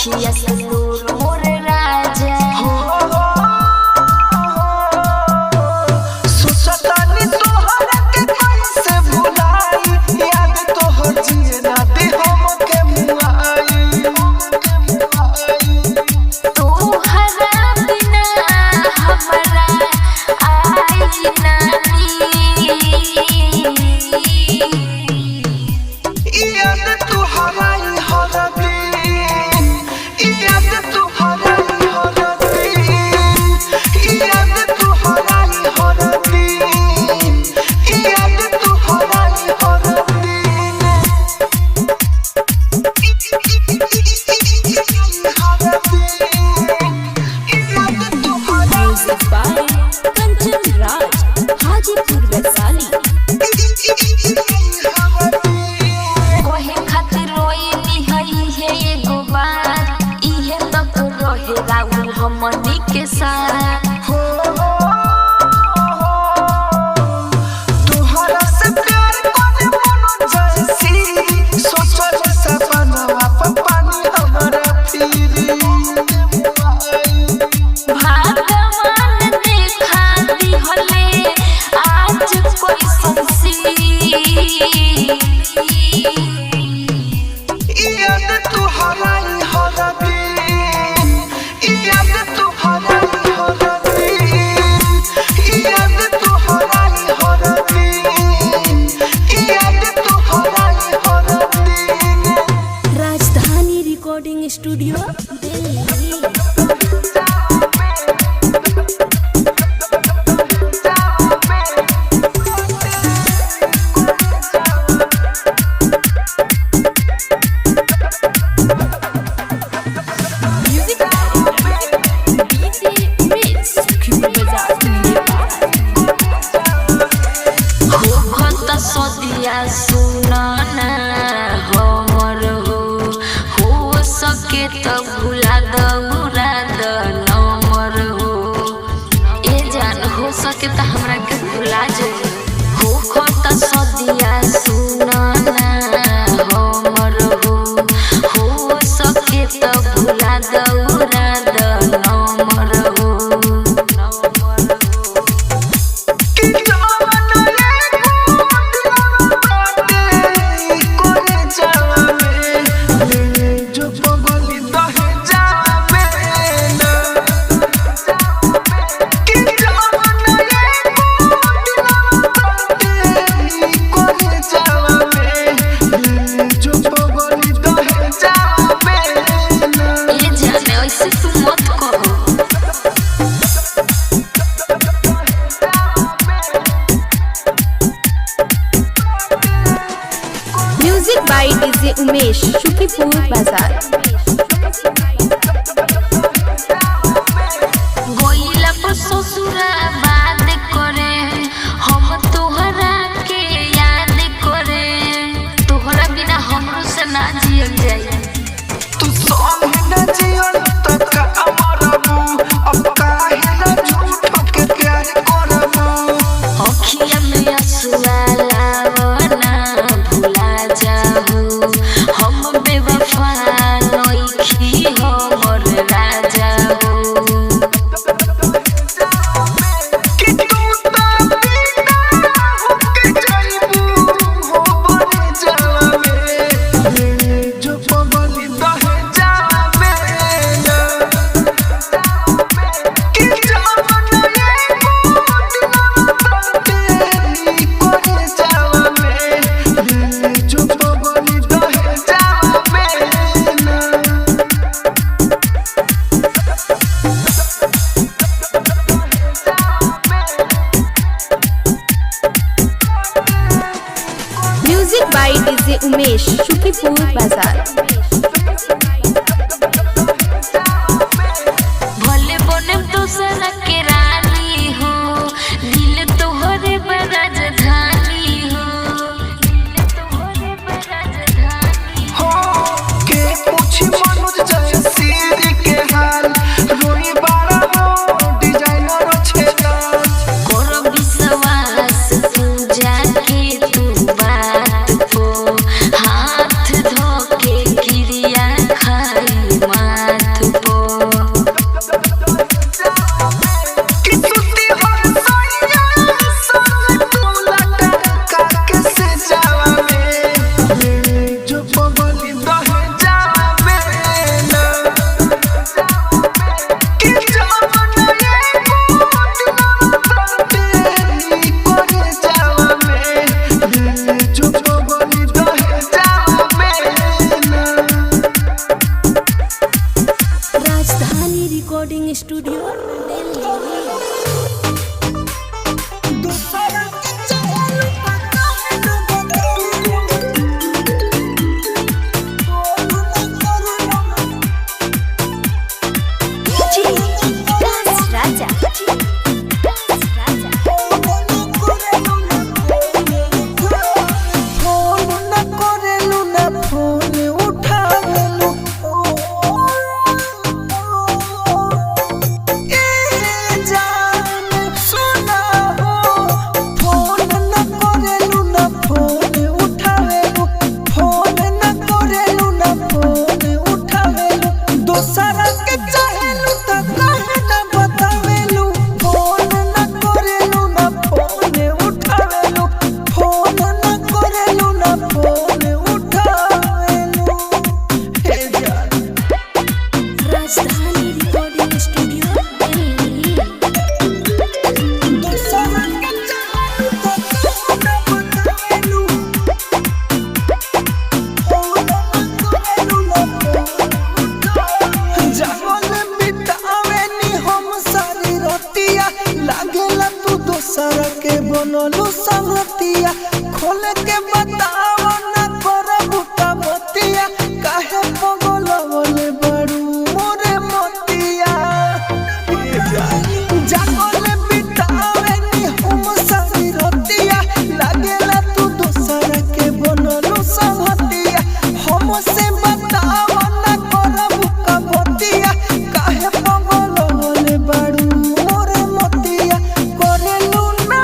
अखिया से नूर मोर राजा सोचतानी तोहरा के कैसे भुलाई याद तोहर जिए ना दे हमके मुआई तोहरा बिना हमरा आई नानी याद तोहरा हर दिन याद तोहरा हर दिन याद तोहरा हर दिन याद तोहरा हर दिन Music by Kanchan Raj, Hajipur Vaisali. कोहे खातिर रोइनी हई है एगो बात इहे तक रहे राहुल हमनी के साथ तोहरा से प्यार करे मन जैसी सोचल सपना पानी हमरा फिरी भगवान देखा दिहले आज कोई संसी याद तोहरा हर दिन याद तोहरा हर दिन याद तोहरा हर दिन याद तोहरा हर दिन राजधानी recording studio Delhi. Music director DJ Mix, Sukhipur Bazaar, Nepal. हो खत सदिया सुनाना हमर हो सके त भुला दौरा द नमर ए जान हो सके त हमरा के भुला जा हो खत सदिया सुनाना हमर हो सके त भुला दौरा द नमर कि जवाना कोने जावे जो पगली दहे जावे ना कि जवाना कोने जावे जो पगली दहे जावे ना ए जाने ऐसे तू मत कहो Music by DJ Umesh, Sukhipur Bazaar. गोइला पर ससुरा बात करे हम तोहरा के याद करे तोहरा बिना हमरो से ना जियल जाई तू संग न जियल त का अमरबू अब काहे न झूठ के प्यार करबू अखिया में आंसुआ लावना भुला जाहू हम बेवफा नइखी हमर राजा हो कि तू त बिना होके जाइबू हो बने जावे जो पगली दहे जावे ना कि जवाना तेरी कोने जावे जो पगली दहे जावे ना Music by DJ Umesh, Sukhipur Bazaar. भले बने दूसरा के रानी हो दिल तोहरे पर राजधानी हो दिल तोहरे पर राजधानी हो के पूछी मनोज जयसीर के हाल रोई बारा हो डिजाइनर छेदा करो विश्वास तू जाके तू बात को हाथ धोके राजधानी रिकॉर्डिंग स्टूडियो दिल्ली। बनलू संगतिया खोल के बताओ ना करबू बतिया काहे पगलवले बड़ू मोरे मतिया जागल बितावे नी हम सारी रतिया लागेला तू दोसर के बनलू संगतिया हमसे बताओ ना करबू बतिया काहे पगलवले बड़ू मोरे मतिया करेलू ना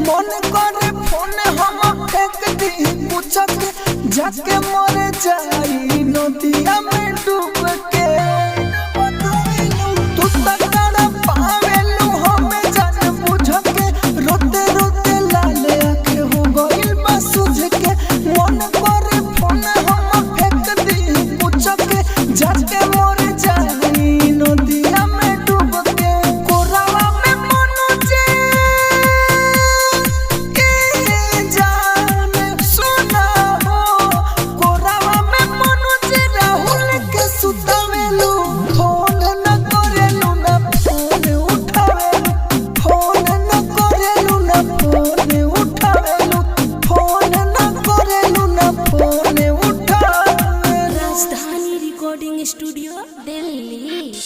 मन करे फोन हम फेंक दी पूछ के जाके मर जाई नदिया में डूब के तू तकड़ा पावेलू हमें जाने बुझ के रोते रोते लाले आँखें हो गइल बा सूझ के मन करे फोन हम फेंक दी पूछ के जाके मर जाई नदिया में डूब के कोरावा में मनुजे studio Delhi.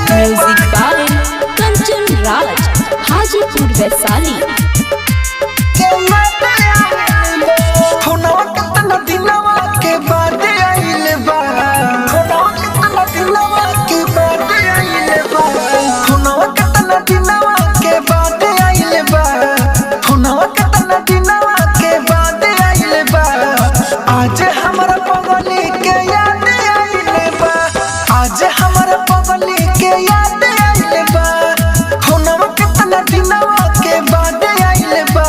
Music by Kanchan Raj, Hajipur Vaishali. आज हमारा पगली के याद आइले बा, आज हमारा पगली के याद आइले बा, हुनवा कितना दिनवा के बाद आइले बा।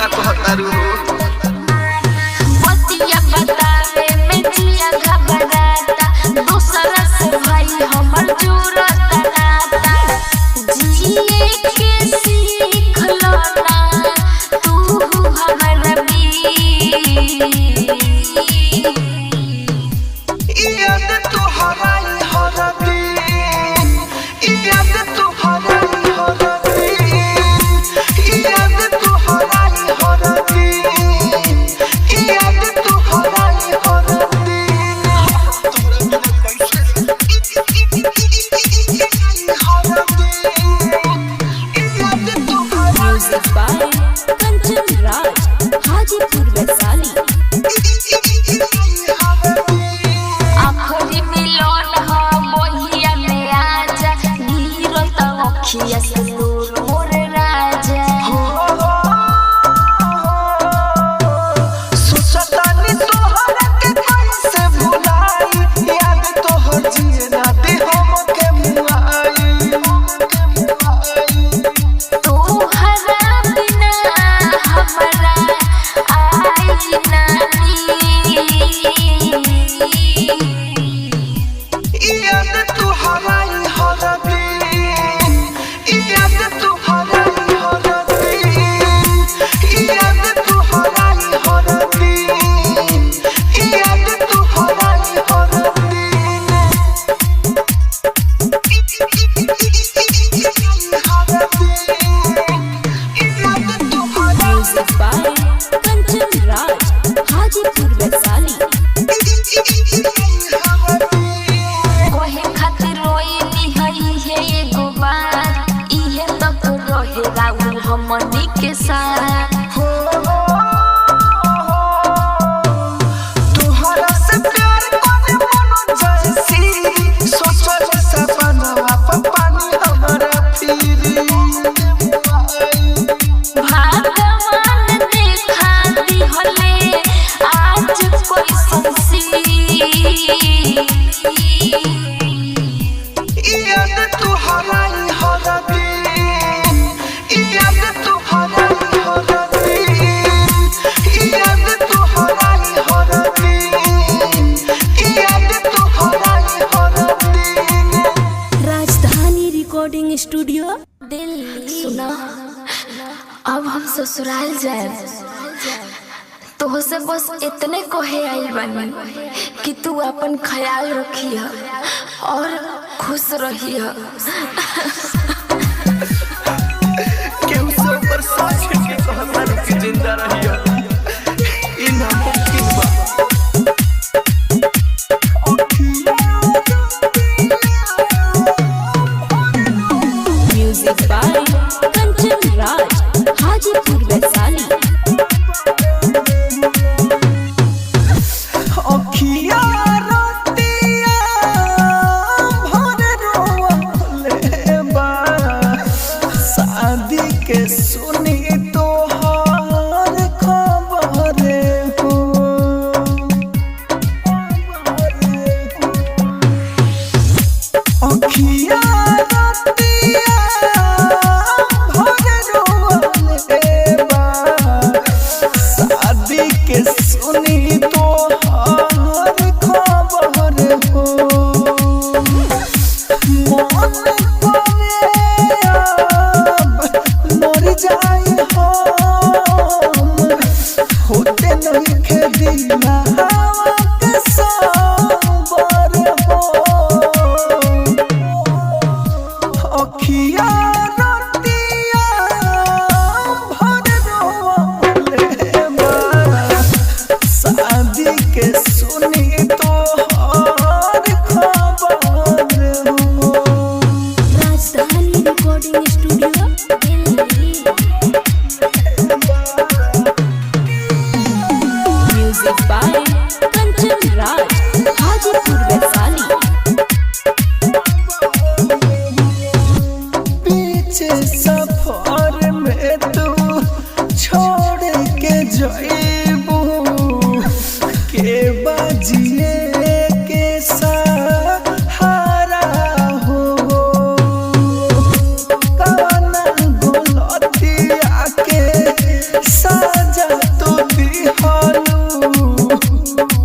का कहतारू बतिया बतावे में जिया घबराता दूसरा से भाई हमर जुरत नाता जिए के सीख लो ना तू हमर याद तोहराई हर दिन याद तोहराई हर दिन याद तोहराई हर दिन याद तोहराई हर दिन म्यूजिक बाय कंचन राज हाजीपुर वैशाली। आखरी मिलन हो मोहिया में आजा नीरत अखिया से दूर मोर राजा सोचतानी तोहरा के कैसे भुलाई याद तोहर जिए ना दे हमके मुआई तोहरा बिना हमरा आई नानी याद तोहराई हर दिन याद तोहराई हर दिन याद तोहराई हर दिन याद तोहराई हर दिन म्यूजिक बाय कंचन राज हाजीपुर वैशाली। कोहे खातिर रोइनी हई है एगो बात इहे तक रहे राहुल हमनी के साथ तोहरा से प्यार करे मनो जैसी सोचल सपनवा पर पानी हमरा फिरी भगवान देखा दिहले आज कोई संसी याद तोहराई हर दिन याद तोहराई हर दिन याद तोहराई हर दिन याद तोहराई हर दिन राजधानी रिकॉर्डिंग स्टूडियो दिल्ली। सुना अब हम ससुराल जाए तो से बस इतने कहे आइल बानी कि तू अपन ख्याल रखिह और खुश रहिह केहू से ऊपर साँच के कहता कि जिंदा रहियो ई नामुमकिन बा म्यूजिक बाय कंचन राज हाजीपुर वैशाली। अखिया रोतिया भर रोवले बा शादी के सुनी तोहार खबर हो अखिया रोतिया भर रोवले बा शादी के सुनी तोहार खबर हो मन करे अब मर जाए हम होते नहीं खेदिना हवा के सबर हो अखिया रोतिया भर रोवले बा शादी के सुनी तोहार खबर हो Rajdhani recording studio Delhi. Music by Kanchan Raj Hajipur Vaishali. पीछे सफर में तू छोड़ के जाइबू के बाजिए के सहारा हो कौन गलतिया के साजा तो दिहालू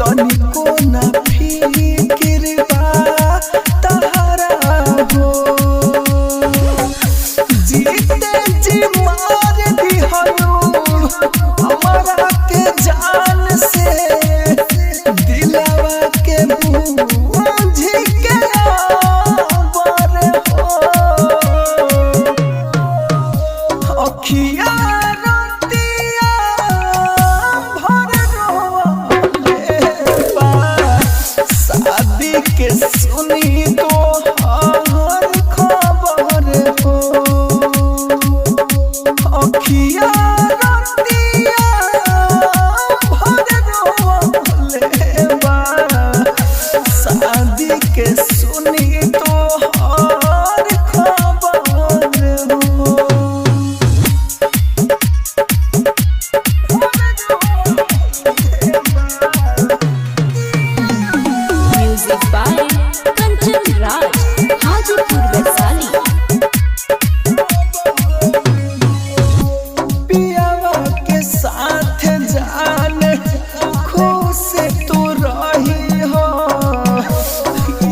तनिको ना फिकिर बा तहरा हो जीते जी मार दिहालू हमारा के जान से दिलवा के बूझ के आवर हो अखिया रतिया भर रोले बा शादी के सुनी तो हर खबर हो अखिया रतिया भर रोले बा शादी के सुनी तो हर खबर हो म्यूजिक बाय कंचन राज, हाजीपुर वैशाली। पियावा के साथ जान खुश तू रही हो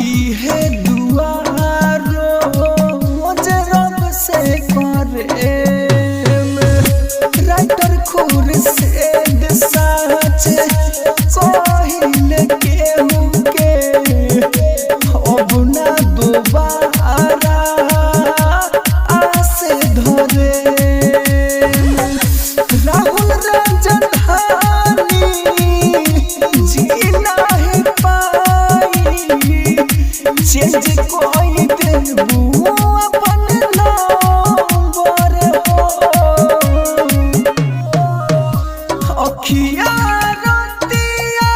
इहे दुआ रोज रब से करे राइटर खुर से साच कहिल केहू के अब ना दोबारा आस धरे राहुल राजधानी जी नहीं पाई चेंज कोई देबू अपन नंबर हो अखिया रतिया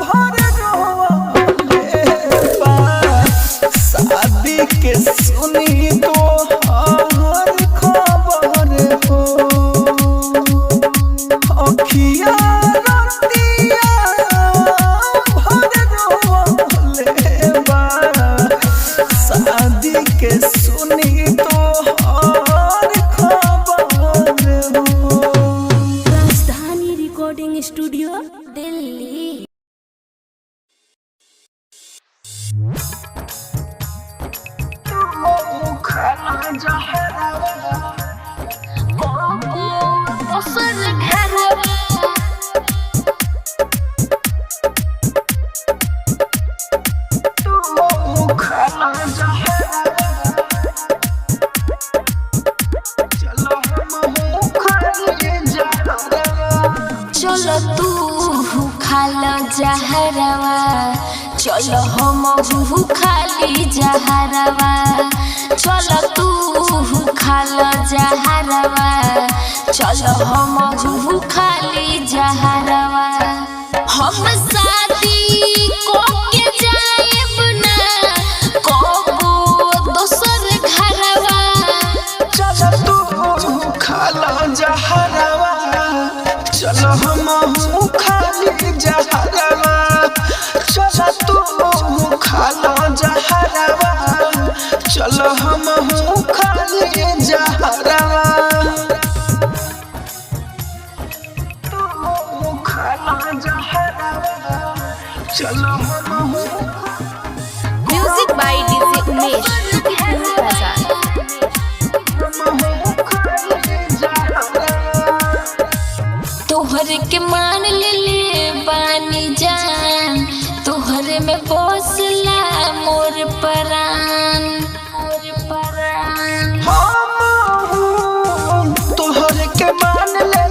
भर रोले बा शादी के सुनी तो हर खबर हो अखिया रतिया भर रोले बा शादी के सुनी तो हर खबर हो राजधानी रिकॉर्डिंग स्टूडियो दिल्ली। चलो तू खाला जहरवा चलो हम खाली जहरवा चलो तू खाला जहरवा चलो हम खाली जहरवा हम शादी को के जाएब ना कबो दोसर घरवा चल तू खाला जहरवा चल हम खाली जहरवा चल तू खाला जहरवा चल हम खाली जहरवा तू खाला जहरवा चल हम म्यूजिक बाय डीजे उमेश, शुक्रिया बाजार। तोहरे के मान ले बानी जान तोहरे में बसला मोर परान तोहरे के मान ले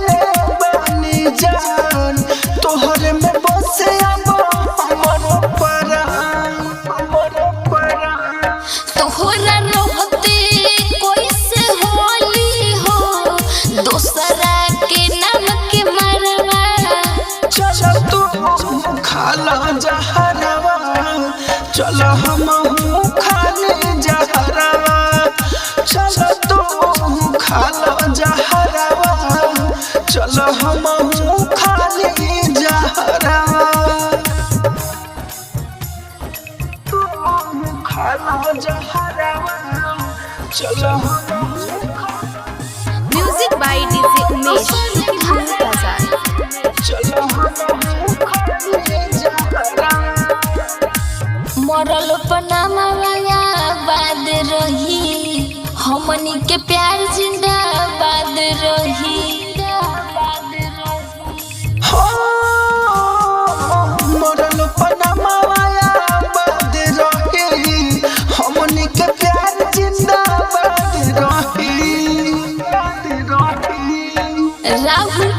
बानी जान तोहरे में बसे हमर परान तोहरा रहते कैसे होली हो दोसरा के नाम के मरवा चल तू खाला जहरवा चल हम खाली जहरवा चल तू खाला जहरवा चल हम खाली जहरवा तू खाला जहरवा चल हम music by DJ Umesh, Rakesh ढाल बाजार। चलो हम खाने जा मरल पनामाया बाद रही हमनी के प्यार जिंदाबाद रही। हो मरल पनामाया बाद रही हमनी के प्यार जिंदाबाद रही। राहुल